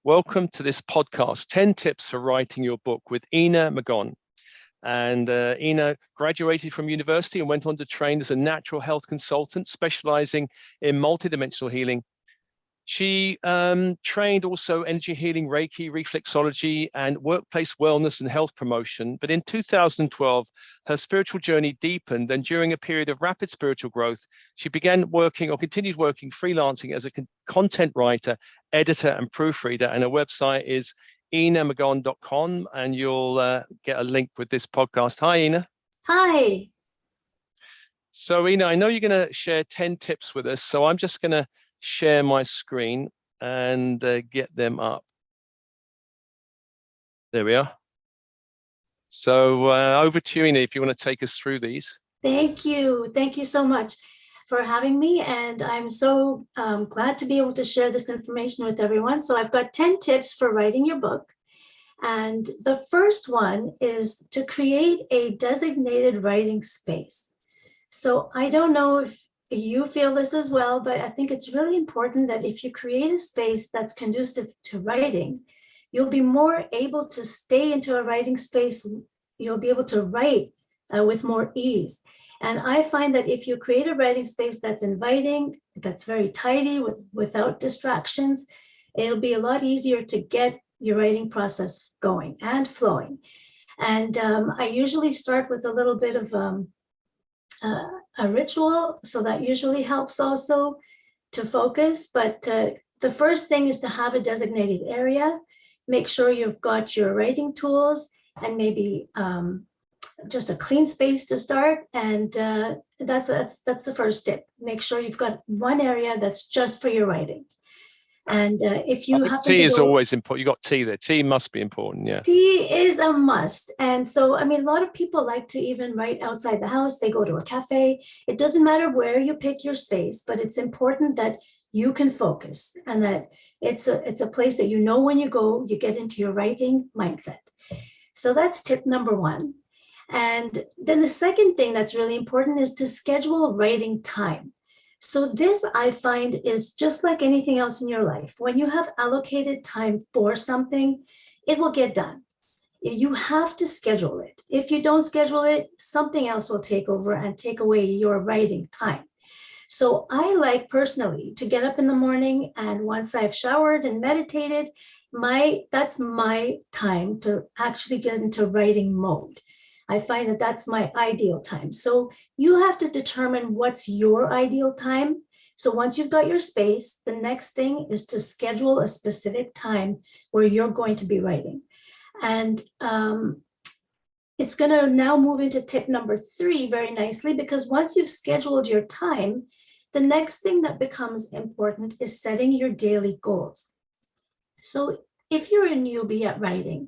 Welcome to this podcast, 10 Tips for Writing Your Book with Ena Magon. And Ena graduated from university and went on to train as a natural health consultant, specializing in multidimensional healing. She trained also energy healing, Reiki, Reflexology, and workplace wellness and health promotion. But in 2012, her spiritual journey deepened, and during a period of rapid spiritual growth, she began working or continued working freelancing as a content writer, editor, and proofreader. And her website is enamagon.com, and you'll get a link with this podcast. Hi, Ena. Hi. So, Ena, I know you're going to share 10 tips with us, so I'm just going to share my screen and get them up. There we are. So over to you, Ena, if you want to take us through these. Thank you. Thank you so much for having me. And I'm so glad to be able to share this information with everyone. So I've got 10 tips for writing your book. And the first one is to create a designated writing space. So I don't know if you feel this as well, but I think it's really important that if you create a space that's conducive to writing, you'll be more able to stay into a writing space. You'll be able to write with more ease. And I find that if you create a writing space that's inviting, that's very tidy, without distractions, it'll be a lot easier to get your writing process going and flowing. And I usually start with a little bit of a ritual, so that usually helps also to focus. But the first thing is to have a designated area. Make sure you've got your writing tools and maybe just a clean space to start. And that's the first tip. Make sure you've got one area that's just for your writing. And if you happen tea to is always important. You got tea there. Tea must be important, yeah. Tea is a must. And so, I mean, a lot of people like to even write outside the house. They go to a cafe. It doesn't matter where you pick your space, but it's important that you can focus and that it's a place that you know when you go, you get into your writing mindset. So that's tip number one. And then the second thing that's really important is to schedule writing time. So this, I find, is just like anything else in your life. When you have allocated time for something, it will get done. You have to schedule it. If you don't schedule it, something else will take over and take away your writing time. So I like personally to get up in the morning, and once I've showered and meditated, that's my time to actually get into writing mode. I find that that's my ideal time. So you have to determine what's your ideal time. So once you've got your space, the next thing is to schedule a specific time where you're going to be writing. And it's going to now move into tip number 3 very nicely, because once you've scheduled your time, the next thing that becomes important is setting your daily goals. So if you're a newbie at writing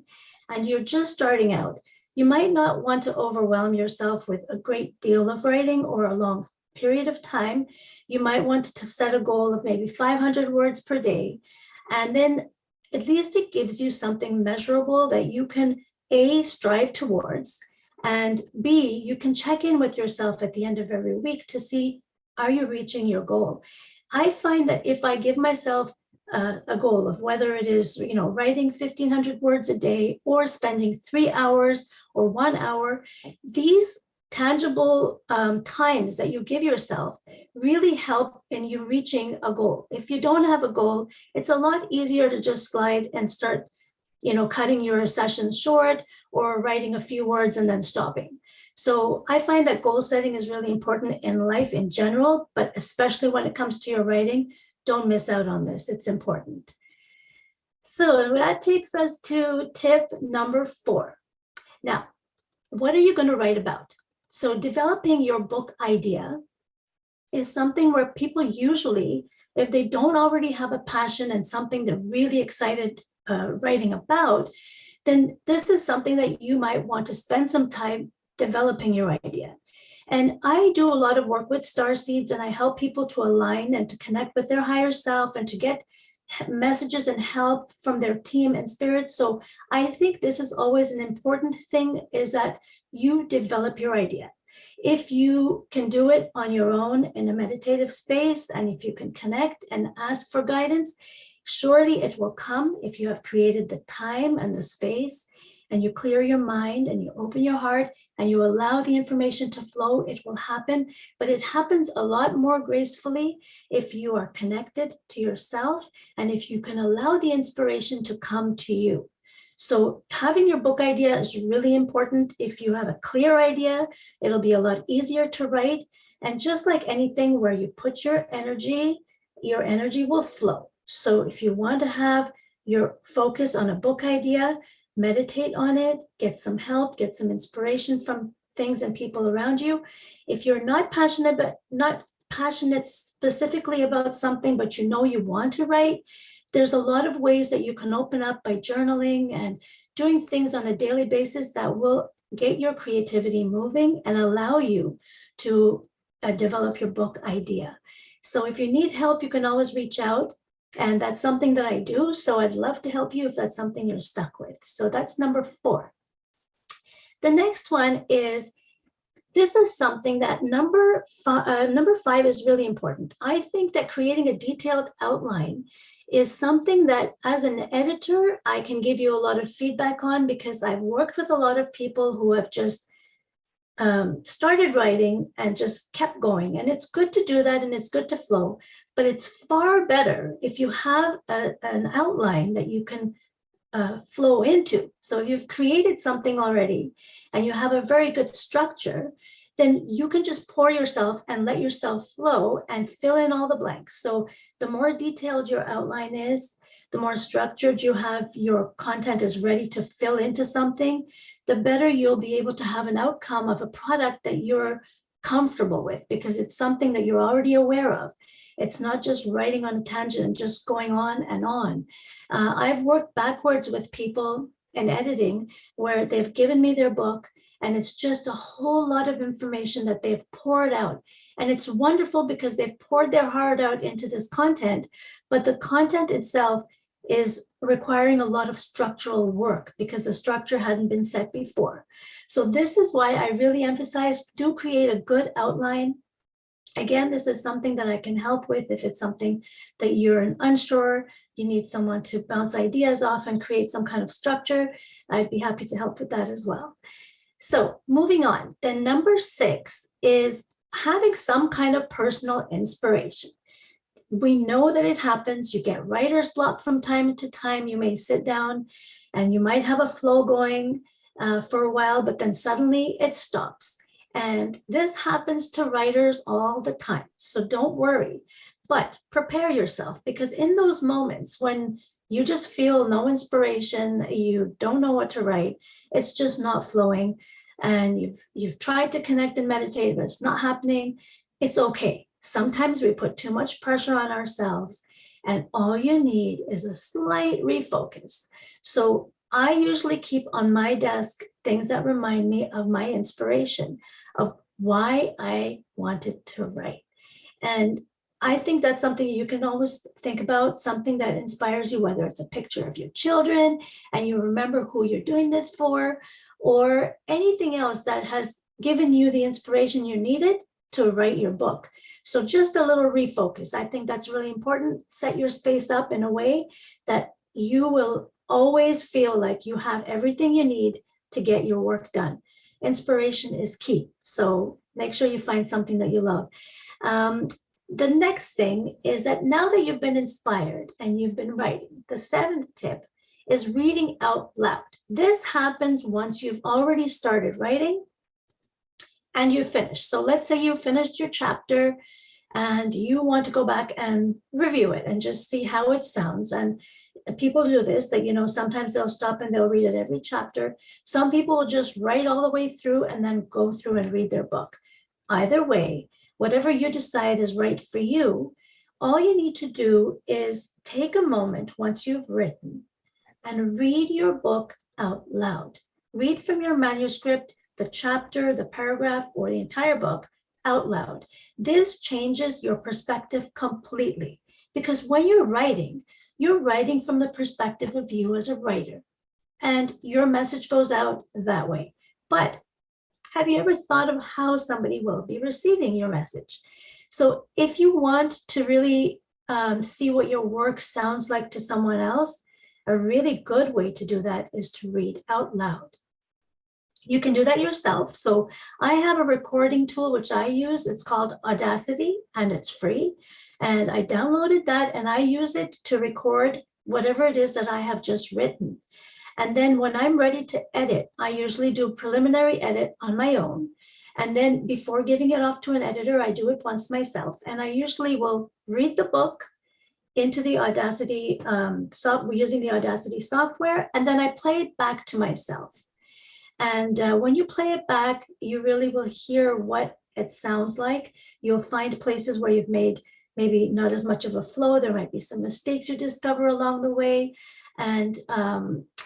and you're just starting out, you might not want to overwhelm yourself with a great deal of writing or a long period of time. You might want to set a goal of maybe 500 words per day. And then at least it gives you something measurable that you can A, strive towards, and B, you can check in with yourself at the end of every week to see, are you reaching your goal? I find that if I give myself a goal of whether it is, writing 1,500 words a day or spending 3 hours or 1 hour, these tangible times that you give yourself really help in you reaching a goal. If you don't have a goal, it's a lot easier to just slide and start, cutting your sessions short or writing a few words and then stopping. So I find that goal setting is really important in life in general, but especially when it comes to your writing. Don't miss out on this. It's important. So that takes us to tip number 4. Now, what are you going to write about? So developing your book idea is something where people usually, if they don't already have a passion and something they're really excited writing about, then this is something that you might want to spend some time developing your idea. And I do a lot of work with starseeds, and I help people to align and to connect with their higher self and to get messages and help from their team and spirit. So I think this is always an important thing, is that you develop your idea. If you can do it on your own in a meditative space, and if you can connect and ask for guidance, Surely it will come if you have created the time and the space, and you clear your mind and you open your heart and you allow the information to flow. It will happen, but it happens a lot more gracefully if you are connected to yourself and if you can allow the inspiration to come to you. So having your book idea is really important. If you have a clear idea, it'll be a lot easier to write. And just like anything where you put your energy will flow. So if you want to have your focus on a book idea, meditate on it, get some help, get some inspiration from things and people around you. If you're not passionate specifically about something, but you know you want to write, there's a lot of ways that you can open up by journaling and doing things on a daily basis that will get your creativity moving and allow you to develop your book idea. So if you need help, you can always reach out. And that's something that I do. So I'd love to help you if that's something you're stuck with. So that's number 4. The next one is, this is something that number 5 is really important. I think that creating a detailed outline is something that as an editor, I can give you a lot of feedback on, because I've worked with a lot of people who have just started writing and just kept going. And it's good to do that and it's good to flow, but it's far better if you have an outline that you can flow into. So if you've created something already and you have a very good structure, then you can just pour yourself and let yourself flow and fill in all the blanks. So the more detailed your outline is, the more structured you have, your content is ready to fill into something, the better you'll be able to have an outcome of a product that you're comfortable with, because it's something that you're already aware of. It's not just writing on a tangent and just going on and on. I've worked backwards with people in editing where they've given me their book and it's just a whole lot of information that they've poured out. And it's wonderful because they've poured their heart out into this content, but the content itself is requiring a lot of structural work because the structure hadn't been set before. So this is why I really emphasize, do create a good outline. Again, this is something that I can help with if it's something that you're unsure, you need someone to bounce ideas off and create some kind of structure. I'd be happy to help with that as well. So moving on, then number 6 is having some kind of personal inspiration. We know that it happens. You get writer's block from time to time. You may sit down and you might have a flow going for a while, but then suddenly it stops. And this happens to writers all the time. So don't worry, but prepare yourself, because in those moments when you just feel no inspiration, you don't know what to write, it's just not flowing, and you've tried to connect and meditate, but it's not happening, it's okay. Sometimes we put too much pressure on ourselves, and all you need is a slight refocus. So I usually keep on my desk things that remind me of my inspiration, of why I wanted to write. And I think that's something you can always think about, something that inspires you, whether it's a picture of your children and you remember who you're doing this for, or anything else that has given you the inspiration you needed to write your book. So just a little refocus. I think that's really important. Set your space up in a way that you will always feel like you have everything you need to get your work done. Inspiration is key. So make sure you find something that you love. The next thing is that now that you've been inspired and you've been writing, the 7th tip is reading out loud. This happens once you've already started writing and you finish. So let's say you finished your chapter and you want to go back and review it and just see how it sounds. And people do this, that, sometimes they'll stop and they'll read it every chapter. Some people will just write all the way through and then go through and read their book. Either way, whatever you decide is right for you, all you need to do is take a moment once you've written and read your book out loud. Read from your manuscript, the chapter, the paragraph, or the entire book out loud. This changes your perspective completely, because when you're writing from the perspective of you as a writer, and your message goes out that way. But have you ever thought of how somebody will be receiving your message? So if you want to really see what your work sounds like to someone else, a really good way to do that is to read out loud. You can do that yourself. So I have a recording tool which I use. It's called Audacity, and it's free. And I downloaded that and I use it to record whatever it is that I have just written. And then when I'm ready to edit, I usually do preliminary edit on my own. And then before giving it off to an editor, I do it once myself. And I usually will read the book into the Audacity, using the Audacity software, and then I play it back to myself. And when you play it back, you really will hear what it sounds like. You'll find places where you've made maybe not as much of a flow. There might be some mistakes you discover along the way. And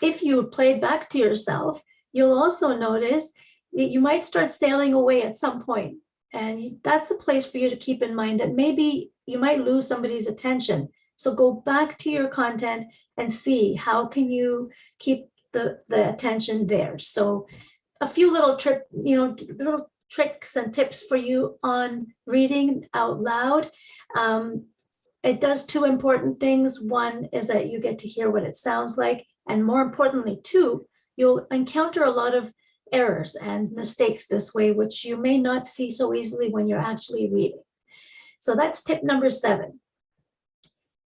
if you play it back to yourself, you'll also notice that you might start sailing away at some point. And that's a place for you to keep in mind that maybe you might lose somebody's attention. So go back to your content and see how can you keep the attention there. So a few little little tricks and tips for you on reading out loud. It does two important things. One is that you get to hear what it sounds like. And more importantly, two, you'll encounter a lot of errors and mistakes this way, which you may not see so easily when you're actually reading. So that's tip number 7.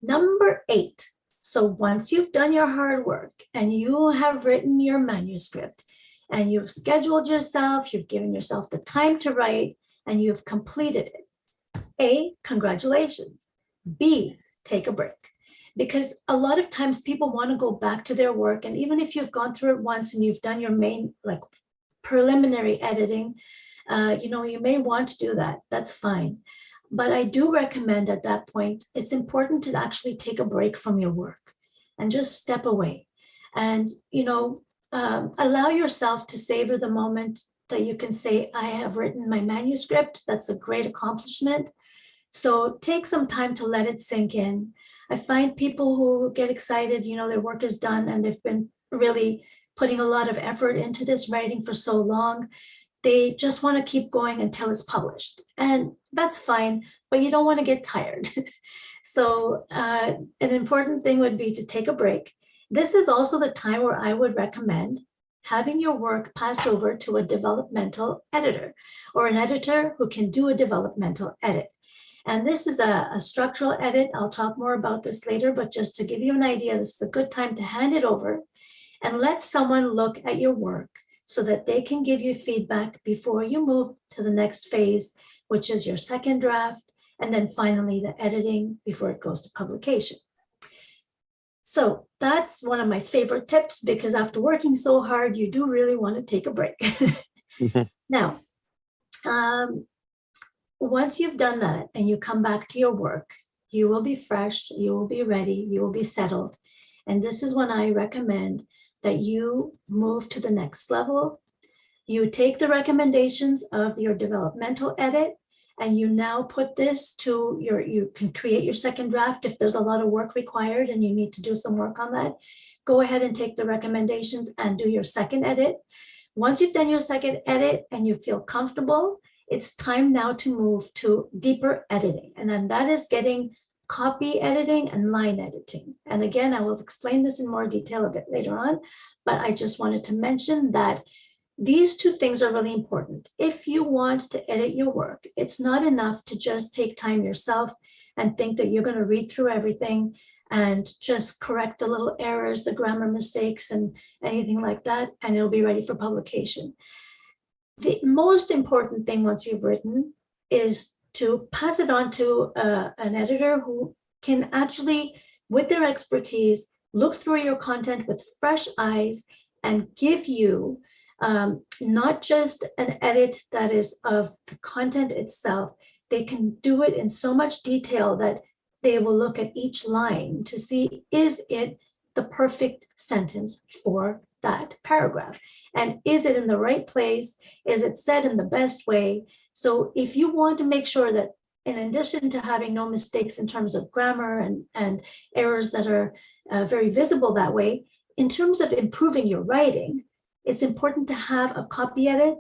Number 8. So once you've done your hard work and you have written your manuscript and you've scheduled yourself, you've given yourself the time to write, and you've completed it, A, congratulations. B, take a break. Because a lot of times people want to go back to their work, and even if you've gone through it once and you've done your main preliminary editing, you may want to do that. That's fine. But I do recommend at that point, it's important to actually take a break from your work and just step away and, allow yourself to savor the moment that you can say, I have written my manuscript. That's a great accomplishment. So take some time to let it sink in. I find people who get excited, their work is done and they've been really putting a lot of effort into this writing for so long. They just want to keep going until it's published. And that's fine, but you don't want to get tired. So an important thing would be to take a break. This is also the time where I would recommend having your work passed over to a developmental editor or an editor who can do a developmental edit. And this is a structural edit. I'll talk more about this later, but just to give you an idea, this is a good time to hand it over and let someone look at your work so that they can give you feedback before you move to the next phase, which is your second draft, and then finally the editing before it goes to publication. So that's one of my favorite tips, because after working so hard, you do really want to take a break. Now, once you've done that and you come back to your work, you will be fresh, you will be ready, you will be settled. And this is when I recommend that you move to the next level. You take the recommendations of your developmental edit and you now put this to you can create your second draft. If there's a lot of work required and you need to do some work on that, go ahead and take the recommendations and do your second edit. Once you've done your second edit and you feel comfortable, it's time now to move to deeper editing. And then that is getting copy editing and line editing. And again, I will explain this in more detail a bit later on, but I just wanted to mention that these two things are really important. If you want to edit your work, it's not enough to just take time yourself and think that you're going to read through everything and just correct the little errors, the grammar mistakes, and anything like that, and it'll be ready for publication. The most important thing once you've written is to pass it on to an editor who can actually, with their expertise, look through your content with fresh eyes and give you not just an edit that is of the content itself. They can do it in so much detail that they will look at each line to see, is it the perfect sentence for that paragraph? And is it in the right place? Is it said in the best way? So if you want to make sure that in addition to having no mistakes in terms of grammar and errors that are very visible that way, in terms of improving your writing, it's important to have a copy edit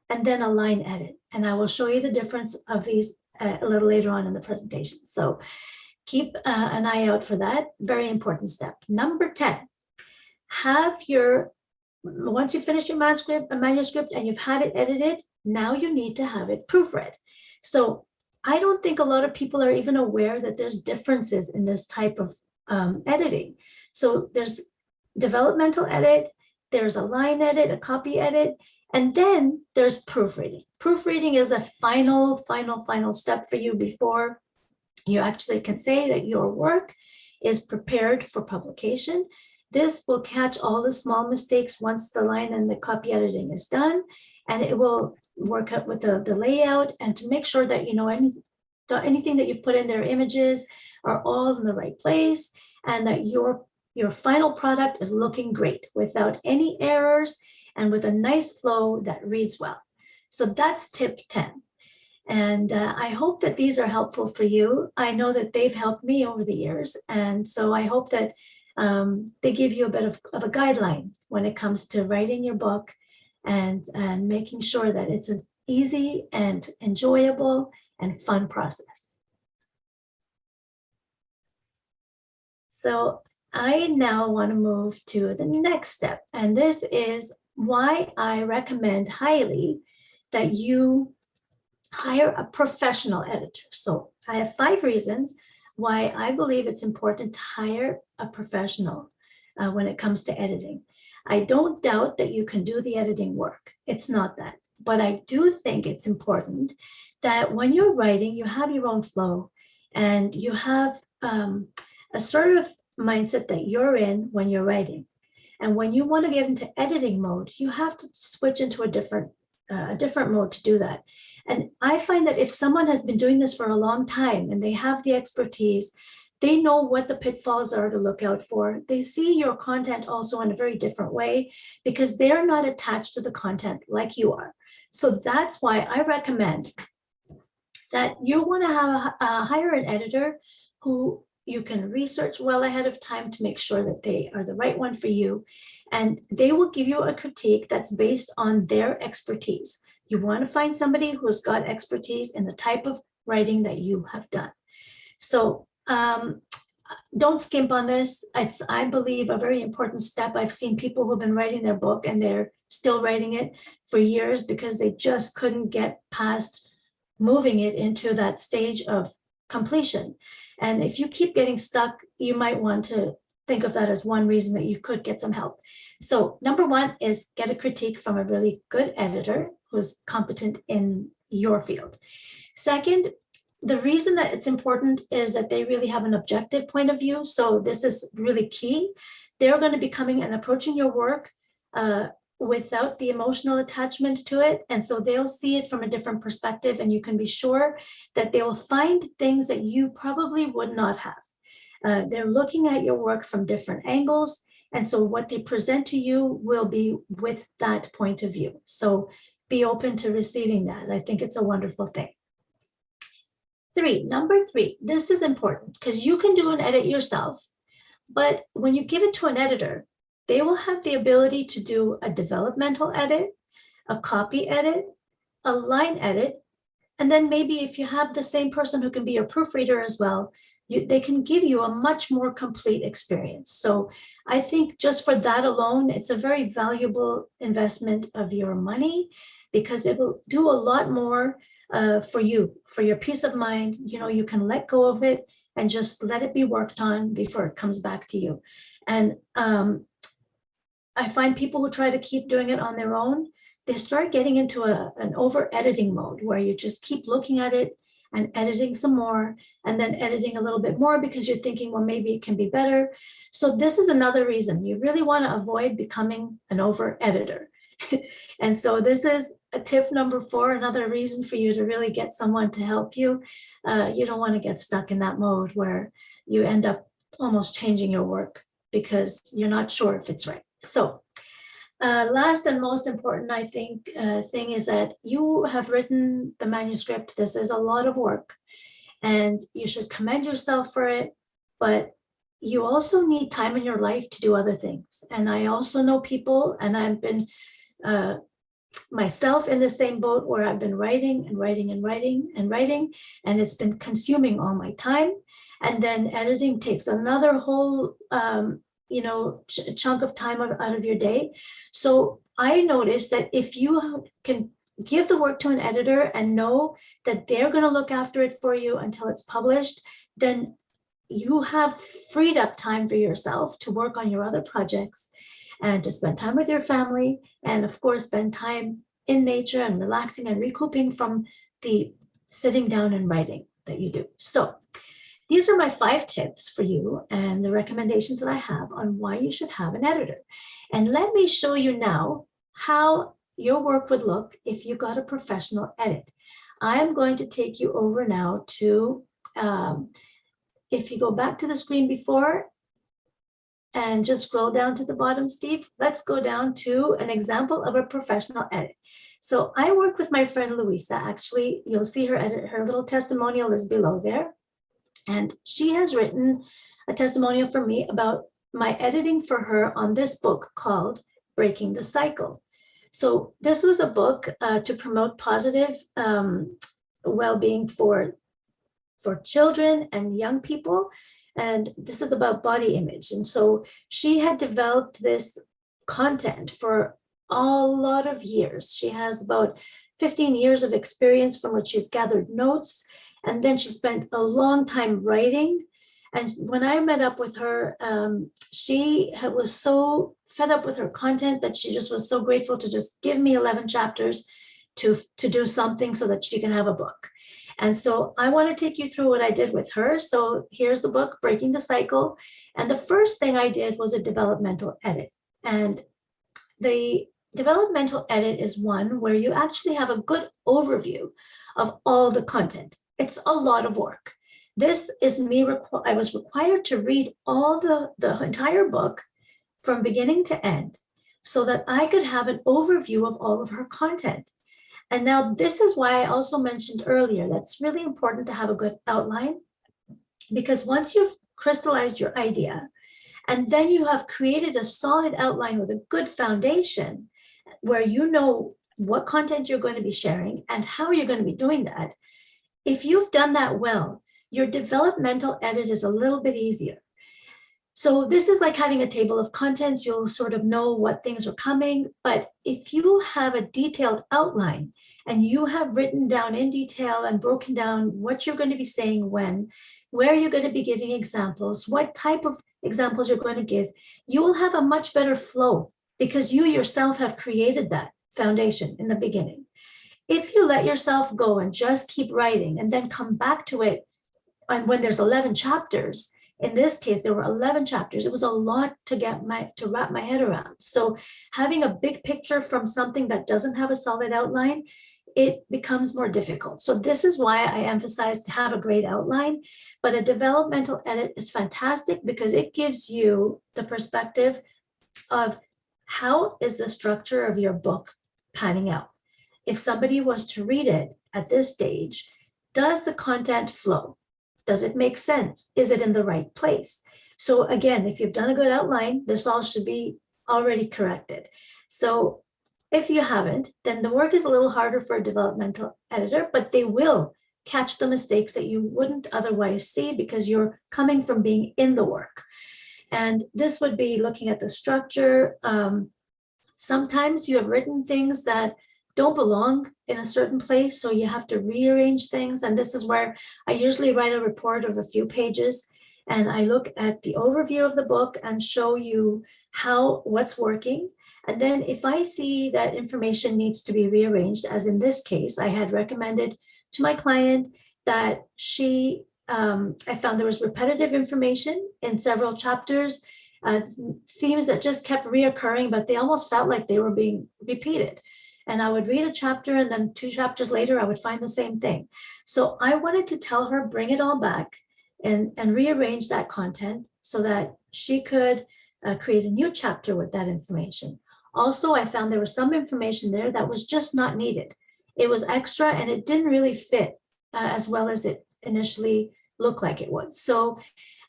and then a line edit. And I will show you the difference of these a little later on in the presentation. So keep an eye out for that. Very important step. Number 10, once you finish your manuscript and you've had it edited, now you need to have it proofread. So I don't think a lot of people are even aware that there's differences in this type of editing. So there's developmental edit, there's a line edit, a copy edit, and then there's proofreading. Proofreading is a final step for you before you actually can say that your work is prepared for publication. This will catch all the small mistakes once the line and the copy editing is done, and it will work out with the layout and to make sure that, you know, anything that you've put in there, images, are all in the right place, and that your final product is looking great without any errors and with a nice flow that reads well. So that's tip 10. And I hope that these are helpful for you. I know that they've helped me over the years. And so I hope that they give you a bit of a guideline when it comes to writing your book and making sure that it's an easy and enjoyable and fun process. So I now want to move to the next step. And this is why I recommend highly that you hire a professional editor. So I have 5 reasons why I believe it's important to hire a professional when it comes to editing. I don't doubt that you can do the editing work. It's not that. But I do think it's important that when you're writing, you have your own flow and you have a sort of mindset that you're in when you're writing. And when you want to get into editing mode, you have to switch into a different mode to do that. And I find that if someone has been doing this for a long time and they have the expertise, they know what the pitfalls are to look out for. They see your content also in a very different way because they're not attached to the content like you are. So that's why I recommend that you want to hire an editor who you can research well ahead of time to make sure that they are the right one for you. And they will give you a critique that's based on their expertise. You want to find somebody who's got expertise in the type of writing that you have done. So don't skimp on this. It's, I believe, a very important step. I've seen people who've been writing their book and they're still writing it for years because they just couldn't get past moving it into that stage of completion. And if you keep getting stuck, you might want to think of that as one reason that you could get some help. So number 1 is get a critique from a really good editor who's competent in your field. Second, the reason that it's important is that they really have an objective point of view. So this is really key. They're going to be coming and approaching your work without the emotional attachment to it. And so they'll see it from a different perspective, and you can be sure that they will find things that you probably would not have. They're looking at your work from different angles. And so what they present to you will be with that point of view. So be open to receiving that. I think it's a wonderful thing. Number 3, this is important because you can do an edit yourself, but when you give it to an editor, they will have the ability to do a developmental edit, a copy edit, a line edit, and then maybe if you have the same person who can be your proofreader as well, they can give you a much more complete experience. So I think just for that alone, it's a very valuable investment of your money because it will do a lot more for you, for your peace of mind. You know, you can let go of it and just let it be worked on before it comes back to you. And I find people who try to keep doing it on their own, they start getting into an over editing mode where you just keep looking at it and editing some more and then editing a little bit more because you're thinking, well, maybe it can be better. So this is another reason you really want to avoid becoming an over editor. And so this is a tip number 4, another reason for you to really get someone to help you. You don't want to get stuck in that mode where you end up almost changing your work because you're not sure if it's right. So last and most important, I think, thing is that you have written the manuscript. This is a lot of work and you should commend yourself for it, but you also need time in your life to do other things. And I also know people, and I've been myself in the same boat where I've been writing and writing and writing and writing, and it's been consuming all my time. And then editing takes another whole, chunk of time out of your day. So I noticed that if you can give the work to an editor and know that they're going to look after it for you until it's published, then you have freed up time for yourself to work on your other projects and to spend time with your family, and of course, spend time in nature and relaxing and recouping from the sitting down and writing that you do. So these are my 5 tips for you and the recommendations that I have on why you should have an editor. And let me show you now how your work would look if you got a professional edit. I'm going to take you over now to, if you go back to the screen before, and just scroll down to the bottom, Steve. Let's go down to an example of a professional edit. So I work with my friend Luisa. Actually, you'll see her edit. Her little testimonial is below there. And she has written a testimonial for me about my editing for her on this book called Breaking the Cycle. So this was a book to promote positive well-being for children and young people. And this is about body image. And so she had developed this content for a lot of years. She has about 15 years of experience from which she's gathered notes. And then she spent a long time writing. And when I met up with her, she was so fed up with her content that she just was so grateful to just give me 11 chapters to do something so that she can have a book. And so I want to take you through what I did with her. So here's the book, Breaking the Cycle. And the first thing I did was a developmental edit. And the developmental edit is one where you actually have a good overview of all the content. It's a lot of work. This is me, I was required to read all the entire book from beginning to end so that I could have an overview of all of her content. And now this is why I also mentioned earlier, that's really important to have a good outline, because once you've crystallized your idea, and then you have created a solid outline with a good foundation where you know what content you're going to be sharing and how you're going to be doing that. If you've done that well, your developmental edit is a little bit easier. So this is like having a table of contents. You'll sort of know what things are coming. But if you have a detailed outline and you have written down in detail and broken down what you're going to be saying when, where you're going to be giving examples, what type of examples you're going to give, you will have a much better flow because you yourself have created that foundation in the beginning. If you let yourself go and just keep writing and then come back to it, and when there's 11 chapters, in this case, there were 11 chapters. It was a lot to wrap my head around. So having a big picture from something that doesn't have a solid outline, it becomes more difficult. So this is why I emphasize to have a great outline, but a developmental edit is fantastic because it gives you the perspective of how is the structure of your book panning out. If somebody was to read it at this stage, does the content flow? Does it make sense? Is it in the right place? So again, if you've done a good outline, this all should be already corrected. So if you haven't, then the work is a little harder for a developmental editor, but they will catch the mistakes that you wouldn't otherwise see because you're coming from being in the work. And this would be looking at the structure. Sometimes you have written things that don't belong in a certain place, so you have to rearrange things. And this is where I usually write a report of a few pages, and I look at the overview of the book and show you what's working. And then if I see that information needs to be rearranged, as in this case, I had recommended to my client that I found there was repetitive information in several chapters, themes that just kept reoccurring, but they almost felt like they were being repeated. And I would read a chapter and then 2 chapters later, I would find the same thing. So I wanted to tell her, bring it all back and rearrange that content so that she could create a new chapter with that information. Also, I found there was some information there that was just not needed. It was extra and it didn't really fit as well as it initially look like it would. So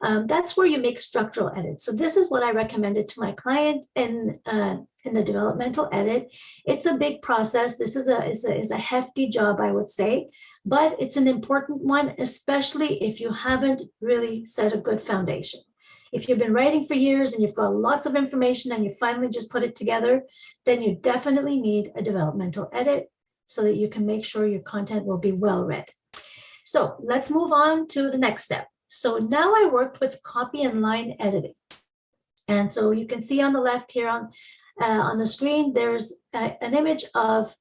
that's where you make structural edits. So this is what I recommended to my client in the developmental edit. It's a big process. This is a hefty job, I would say, but it's an important one, especially if you haven't really set a good foundation. If you've been writing for years and you've got lots of information and you finally just put it together, then you definitely need a developmental edit so that you can make sure your content will be well read. So let's move on to the next step. So now I worked with copy and line editing. And so you can see on the left here on the screen, there's an image of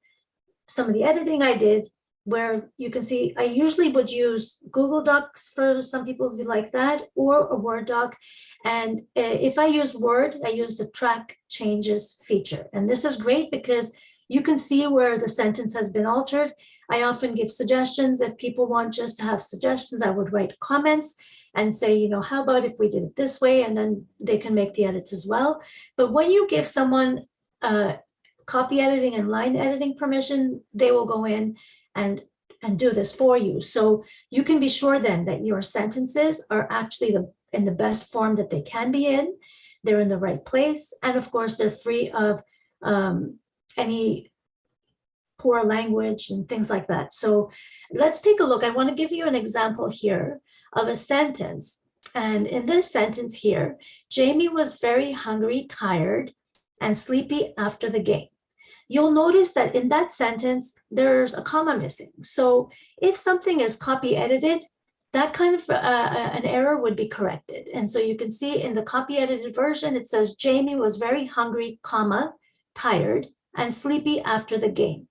some of the editing I did, where you can see I usually would use Google Docs for some people who like that, or a Word doc. And if I use Word, I use the track changes feature. And this is great because you can see where the sentence has been altered. I often give suggestions. If people want just to have suggestions, I would write comments and say, you know, how about if we did it this way? And then they can make the edits as well. But when you give someone copy editing and line editing permission, they will go in and do this for you. So you can be sure then that your sentences are actually in the best form that they can be in. They're in the right place. And of course, they're free of any poor language and things like that. So let's take a look. I want to give you an example here of a sentence. And in this sentence here, Jamie was very hungry, tired, and sleepy after the game. You'll notice that in that sentence, there's a comma missing. So if something is copy edited, that kind of an error would be corrected. And so you can see in the copy edited version, it says Jamie was very hungry, comma, tired, and sleepy after the game.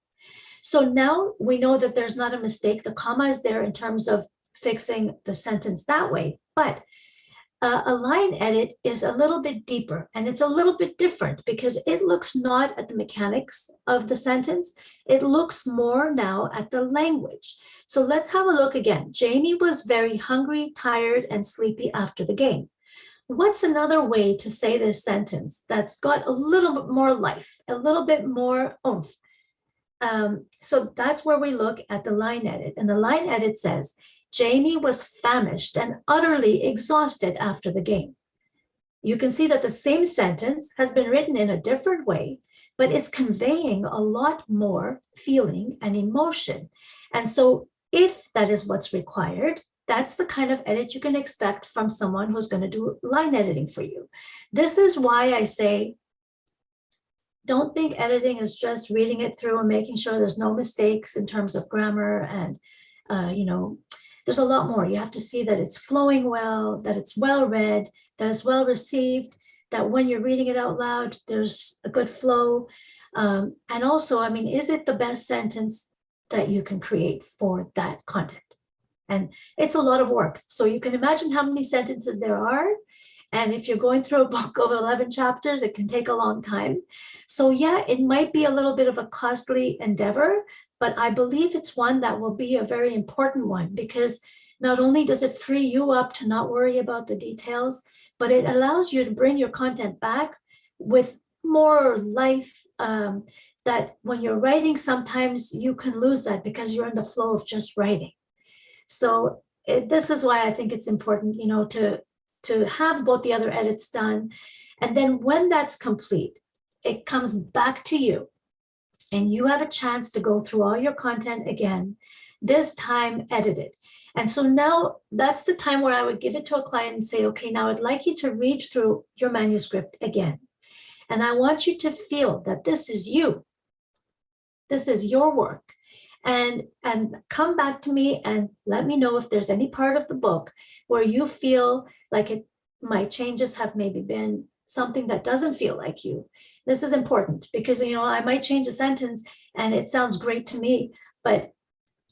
So now we know that there's not a mistake. The comma is there in terms of fixing the sentence that way. But a line edit is a little bit deeper, and it's a little bit different because it looks not at the mechanics of the sentence. It looks more now at the language. So let's have a look again. Jamie was very hungry, tired, and sleepy after the game. What's another way to say this sentence that's got a little bit more life, a little bit more oomph? So that's where we look at the line edit. And the line edit says, Jamie was famished and utterly exhausted after the game. You can see that the same sentence has been written in a different way, but it's conveying a lot more feeling and emotion. And so if that is what's required, that's the kind of edit you can expect from someone who's going to do line editing for you. This is why I say, don't think editing is just reading it through and making sure there's no mistakes in terms of grammar and, there's a lot more. You have to see that it's flowing well, that it's well read, that it's well received, that when you're reading it out loud, there's a good flow. And also, is it the best sentence that you can create for that content? And it's a lot of work. So you can imagine how many sentences there are. And if you're going through a book of 11 chapters, it can take a long time. So yeah, it might be a little bit of a costly endeavor, but I believe it's one that will be a very important one, because not only does it free you up to not worry about the details, but it allows you to bring your content back with more life, that when you're writing, sometimes you can lose that because you're in the flow of just writing. So this is why I think it's important, to have both the other edits done. And then when that's complete, it comes back to you and you have a chance to go through all your content again, this time edited. And so now that's the time where I would give it to a client and say, okay, now I'd like you to read through your manuscript again. And I want you to feel that this is you. This is your work. And come back to me and let me know if there's any part of the book where you feel like my changes have maybe been something that doesn't feel like you. This is important because, I might change a sentence and it sounds great to me, but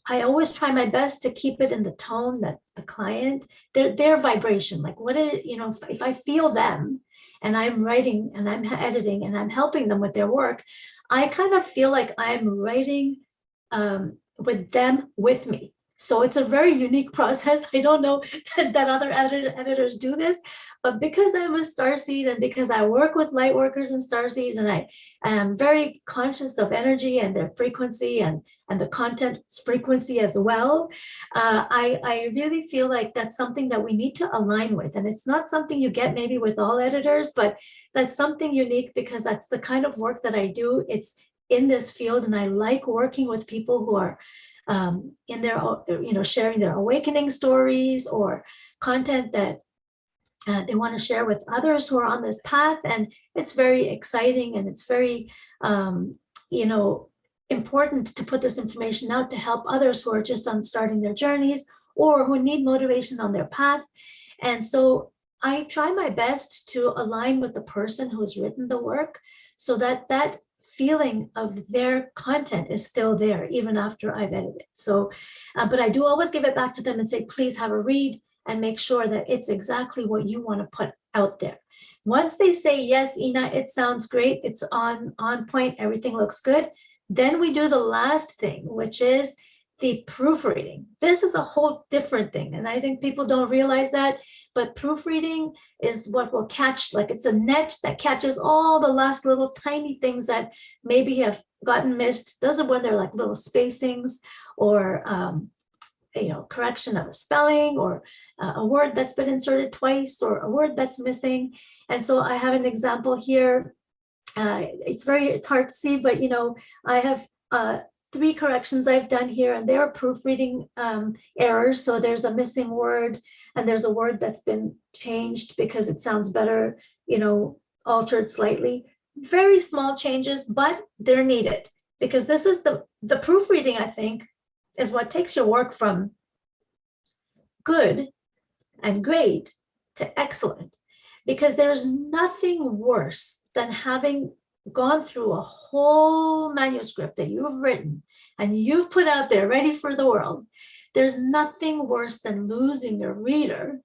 I always try my best to keep it in the tone that the client, their vibration, like if I feel them and I'm writing and I'm editing and I'm helping them with their work, I kind of feel like I'm writing with them with me. So it's a very unique process. I don't know that other editors do this, but because I'm a starseed and because I work with light workers and starseeds, and I am very conscious of energy and their frequency and the content's frequency as well, I really feel like that's something that we need to align with. And it's not something you get maybe with all editors, but that's something unique because that's the kind of work that I do. It's in this field, and I like working with people who are in their, sharing their awakening stories or content that they want to share with others who are on this path. And it's very exciting, and it's very, important to put this information out to help others who are just on starting their journeys or who need motivation on their path. And so I try my best to align with the person who has written the work so that that feeling of their content is still there even after I've edited. So, but I do always give it back to them and say, please have a read and make sure that it's exactly what you want to put out there. Once they say, yes, Ena, it sounds great, it's on point, everything looks good, then we do the last thing, which is the proofreading. This is a whole different thing, and I think people don't realize that, but proofreading is what will catch, like it's a net that catches all the last little tiny things that maybe have gotten missed. Those are when they're like little spacings or correction of a spelling or a word that's been inserted twice or a word that's missing. And so I have an example here. It's hard to see, but I have 3 corrections I've done here, and they're proofreading errors. So there's a missing word, and there's a word that's been changed because it sounds better, altered slightly. Very small changes, but they're needed because this is the proofreading, I think, is what takes your work from good and great to excellent, because there's nothing worse than having gone through a whole manuscript that you've written and you've put out there ready for the world. There's nothing worse than losing your reader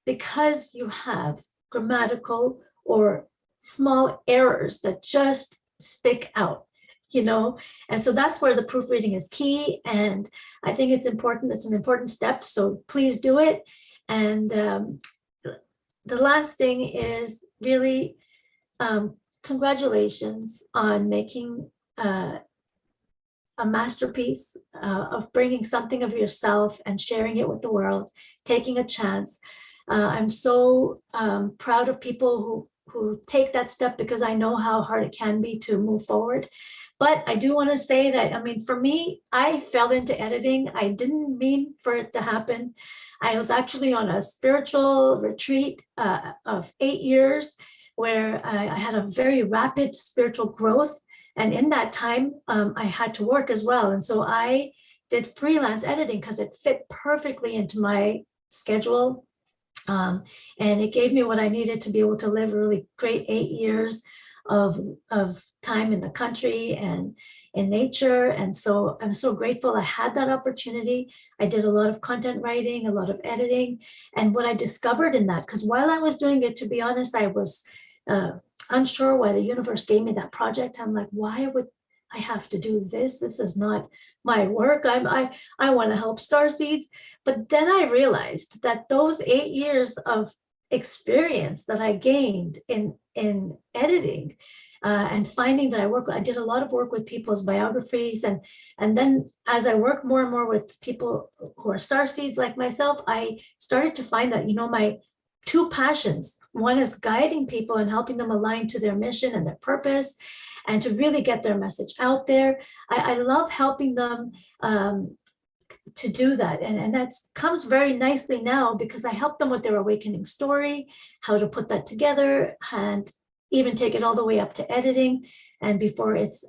because you have grammatical or small errors that just stick out, and so that's where the proofreading is key. And I think it's important. It's an important step. So please do it. And the last thing is really congratulations on making a masterpiece of bringing something of yourself and sharing it with the world, taking a chance. I'm so proud of people who take that step, because I know how hard it can be to move forward. But I do want to say that, for me, I fell into editing. I didn't mean for it to happen. I was actually on a spiritual retreat of 8 years where I had a very rapid spiritual growth. And in that time, I had to work as well. And so I did freelance editing because it fit perfectly into my schedule. And it gave me what I needed to be able to live a really great 8 years of time in the country and in nature. And so I'm so grateful I had that opportunity. I did a lot of content writing, a lot of editing. And what I discovered in that, because while I was doing it, to be honest, I was unsure why the universe gave me that project. I'm like, why would I have to do this? This is not my work. I want to help starseeds. But then I realized that those 8 years of experience that I gained in editing and finding that I did a lot of work with people's biographies. And then as I work more and more with people who are starseeds like myself, I started to find that, my 2 passions, one is guiding people and helping them align to their mission and their purpose and to really get their message out there. I love helping them to do that. And that comes very nicely now because I help them with their awakening story, how to put that together, and even take it all the way up to editing and before it's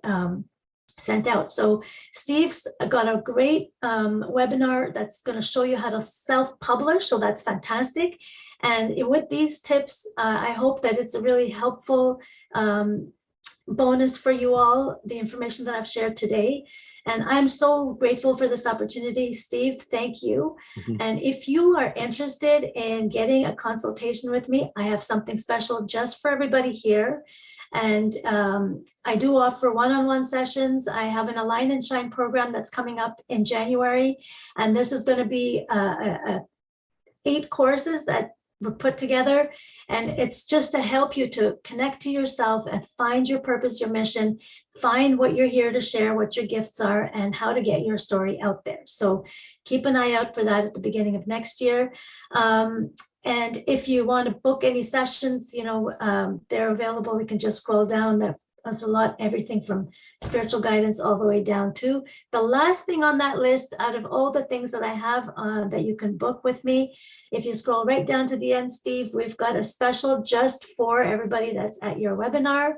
sent out. So Steve's got a great webinar that's going to show you how to self-publish. So that's fantastic. And with these tips, I hope that it's a really helpful bonus for you all, the information that I've shared today. And I'm so grateful for this opportunity. Steve, thank you. Mm-hmm. And if you are interested in getting a consultation with me, I have something special just for everybody here. And I do offer one-on-one sessions. I have an Align and Shine program that's coming up in January. And this is going to be 8 courses that were put together. And it's just to help you to connect to yourself and find your purpose, your mission, find what you're here to share, what your gifts are, and how to get your story out there. So keep an eye out for that at the beginning of next year. And if you want to book any sessions, you know, they're available. We can just scroll down. That's a lot, everything from spiritual guidance all the way down to the last thing on that list out of all the things that I have that you can book with me. If you scroll right down to the end, Steve, we've got a special just for everybody that's at your webinar.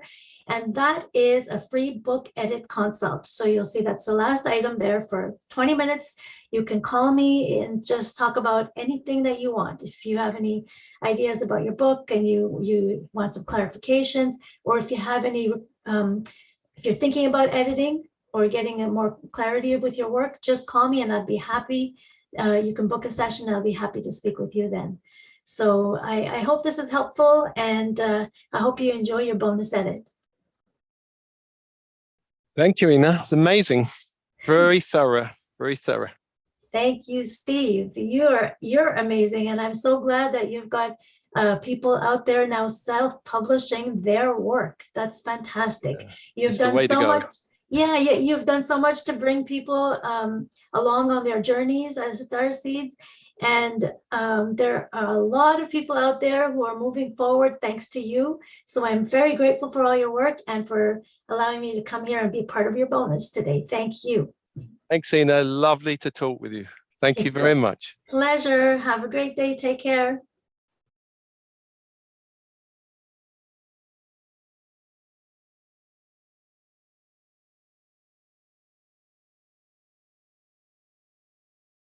And that is a free book edit consult. So you'll see that's the last item there for 20 minutes. You can call me and just talk about anything that you want. If you have any ideas about your book and you want some clarifications, or if you have any, if you're thinking about editing or getting a more clarity with your work, just call me and I'd be happy. You can book a session and I'll be happy to speak with you then. So I hope this is helpful, and I hope you enjoy your bonus edit. Thank you, Ena. It's amazing. Very thorough, very thorough. Thank you, Steve. You're amazing. And I'm so glad that you've got people out there now self-publishing their work. That's fantastic. Yeah, You've done so much. Yeah, you've done so much to bring people along on their journeys as starseeds. And there are a lot of people out there who are moving forward thanks to you. So I'm very grateful for all your work and for allowing me to come here and be part of your bonus today. Thank you. Thanks, Ena. Lovely to talk with you. Thank you very much. Pleasure. Have a great day. Take care.